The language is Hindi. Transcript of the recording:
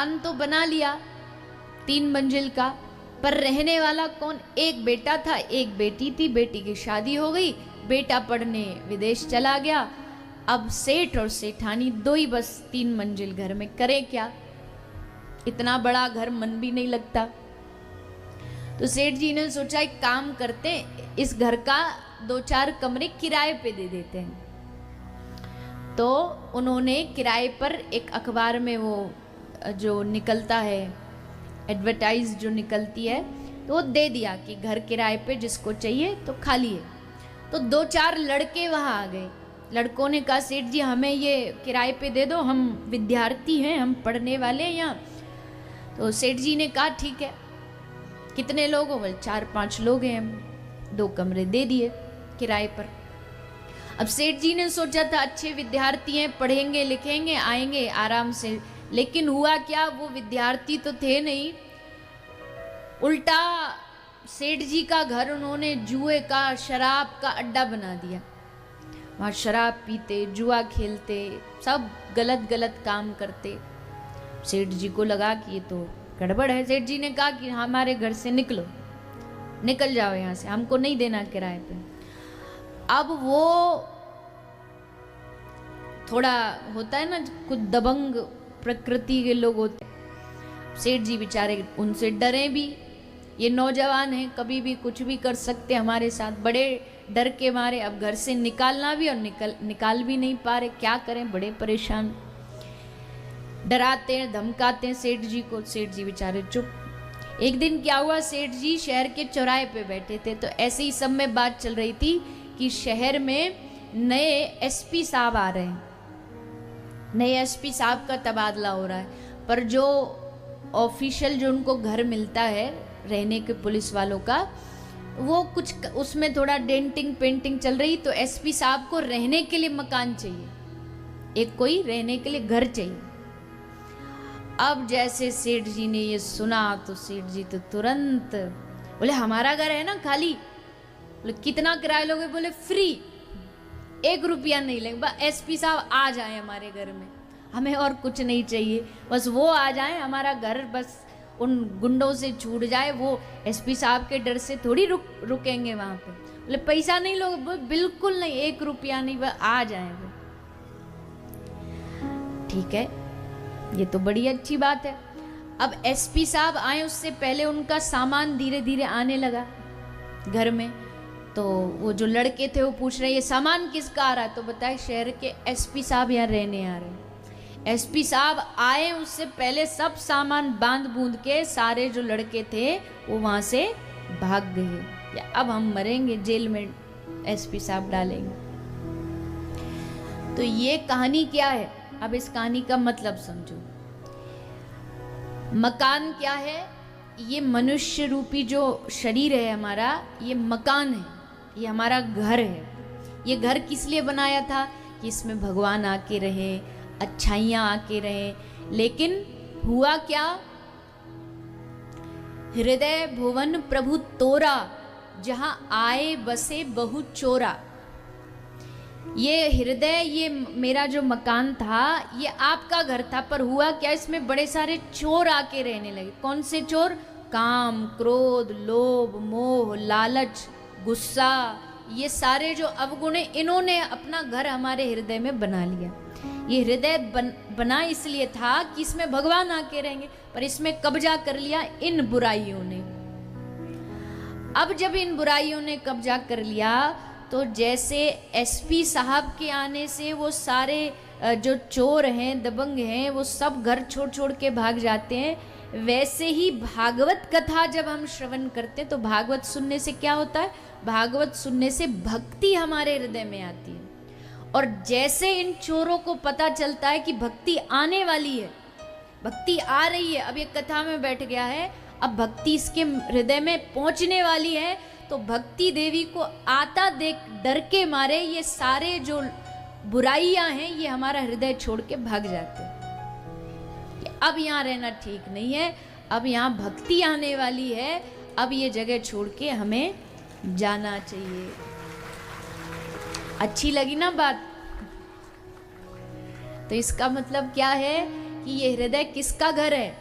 मकान तो बना लिया 3 मंजिल का, पर रहने वाला कौन? एक बेटा था, एक बेटी थी। बेटी की शादी हो गई, बेटा पढ़ने विदेश चला गया। अब सेठ और सेठानी दो ही बस 3 मंजिल घर में, करे क्या? इतना बड़ा घर मन भी नहीं लगता। तो सेठ जी ने सोचा एक काम करते, इस घर का 2-4 कमरे किराए पे दे देते हैं। तो उन्होंने किराए पर एक अखबार में वो जो निकलता है, एडवर्टाइज जो निकलती है, तो वो दे दिया कि घर किराए पे जिसको चाहिए तो खाली है। तो 2-4 लड़के वहाँ आ गए। लड़कों ने कहा सेठ जी हमें ये किराए पे दे दो, हम विद्यार्थी हैं, हम पढ़ने वाले हैं यहाँ। तो सेठ जी ने कहा ठीक है। कितने लोग हो? बोले 4-5 लोग हैं हम। 2 कमरे दे दिए किराए पर। अब सेठ जी ने सोचा था अच्छे विद्यार्थी हैं, पढ़ेंगे लिखेंगे, आएंगे आराम से। लेकिन हुआ क्या, वो विद्यार्थी तो थे नहीं, उल्टा सेठ जी का घर उन्होंने जुए का, शराब का अड्डा बना दिया। वहाँ शराब पीते, जुआ खेलते, सब गलत गलत काम करते। सेठ जी को लगा कि ये तो गड़बड़ है। सेठ जी ने कहा कि हमारे घर से निकलो, निकल जाओ यहाँ से, हमको नहीं देना किराए पे। अब वो थोड़ा होता है ना, कुछ दबंग प्रकृति के लोग होते। सेठ जी बेचारे उनसे डरे भी, ये नौजवान हैं, कभी भी कुछ भी कर सकते हमारे साथ। बड़े डर के मारे अब घर से निकालना भी और निकाल भी नहीं पा रहे, क्या करें, बड़े परेशान। डराते हैं, धमकाते हैं सेठ जी को। सेठ जी बेचारे चुप। एक दिन क्या हुआ, सेठ जी शहर के चौराहे पे बैठे थे, तो ऐसे ही सब में बात चल रही थी कि शहर में नए एसपी साहब आ रहे हैं, नए एसपी साहब का तबादला हो रहा है। पर जो ऑफिशियल जो उनको घर मिलता है रहने के पुलिस वालों का, वो कुछ उसमें थोड़ा डेंटिंग पेंटिंग चल रही। तो एसपी साहब को रहने के लिए मकान चाहिए, एक कोई रहने के लिए घर चाहिए। अब जैसे सेठ जी ने ये सुना तो सेठ जी तो तुरंत बोले हमारा घर है ना खाली। बोले कितना किराया लोगे? बोले फ्री, 1 रुपया नहीं लेंगे, बस एसपी साहब आ जाए हमारे घर में, हमें और कुछ नहीं चाहिए, बस वो आ जाए, हमारा घर बस उन गुंडों से छूट जाए। वो एसपी साहब के डर से थोड़ी रुकेंगे वहाँ पे। बोले पैसा नहीं लोगे? बिल्कुल नहीं, 1 रुपया नहीं, बस आ जाए वो। ठीक है, ये तो बड़ी अच्छी बात है। अब एसपी साहब आए, उससे पहले उनका सामान धीरे धीरे आने लगा घर में। तो वो जो लड़के थे वो पूछ रहे ये सामान किसका आ रहा है? तो बताए शहर के एसपी साहब यहाँ रहने आ रहे हैं। एसपी साहब आए, उससे पहले सब सामान बांध बूंद के सारे जो लड़के थे वो वहाँ से भाग गए। या अब हम मरेंगे, जेल में एसपी साहब डालेंगे। तो ये कहानी क्या है? अब इस कहानी का मतलब समझो। मकान क्या है? ये मनुष्य रूपी जो शरीर है हमारा, ये मकान है, ये हमारा घर है। ये घर किस लिए बनाया था? कि इसमें भगवान आके रहे, अच्छाइयाँ आके रहे। लेकिन हुआ क्या? हृदय भुवन प्रभु तोरा, जहां आए बसे बहु चोरा। ये हृदय, ये मेरा जो मकान था, ये आपका घर था, पर हुआ क्या, इसमें बड़े सारे चोर आके रहने लगे। कौन से चोर? काम, क्रोध, लोभ, मोह, लालच, गुस्सा, ये सारे जो अवगुण हैं, इन्होंने अपना घर हमारे हृदय में बना लिया। ये हृदय बना इसलिए था कि इसमें भगवान आके रहेंगे, पर इसमें कब्जा कर लिया इन बुराइयों ने। अब जब इन बुराइयों ने कब्जा कर लिया, तो जैसे एसपी साहब के आने से वो सारे जो चोर हैं, दबंग हैं, वो सब घर छोड़ छोड़ के भाग जाते हैं, वैसे ही भागवत कथा जब हम श्रवण करते हैं तो भागवत सुनने से क्या होता है? भागवत सुनने से भक्ति हमारे हृदय में आती है। और जैसे इन चोरों को पता चलता है कि भक्ति आने वाली है, भक्ति आ रही है, अब ये कथा में बैठ गया है, अब भक्ति इसके हृदय में पहुंचने वाली है, तो भक्ति देवी को आता देख डर के मारे ये सारे जो बुराइयां हैं ये हमारा हृदय छोड़ के भाग जाते हैं। अब यहाँ रहना ठीक नहीं है, अब यहाँ भक्ति आने वाली है, अब ये जगह छोड़ के हमें जाना चाहिए। अच्छी लगी ना बात? तो इसका मतलब क्या है कि ये हृदय किसका घर है।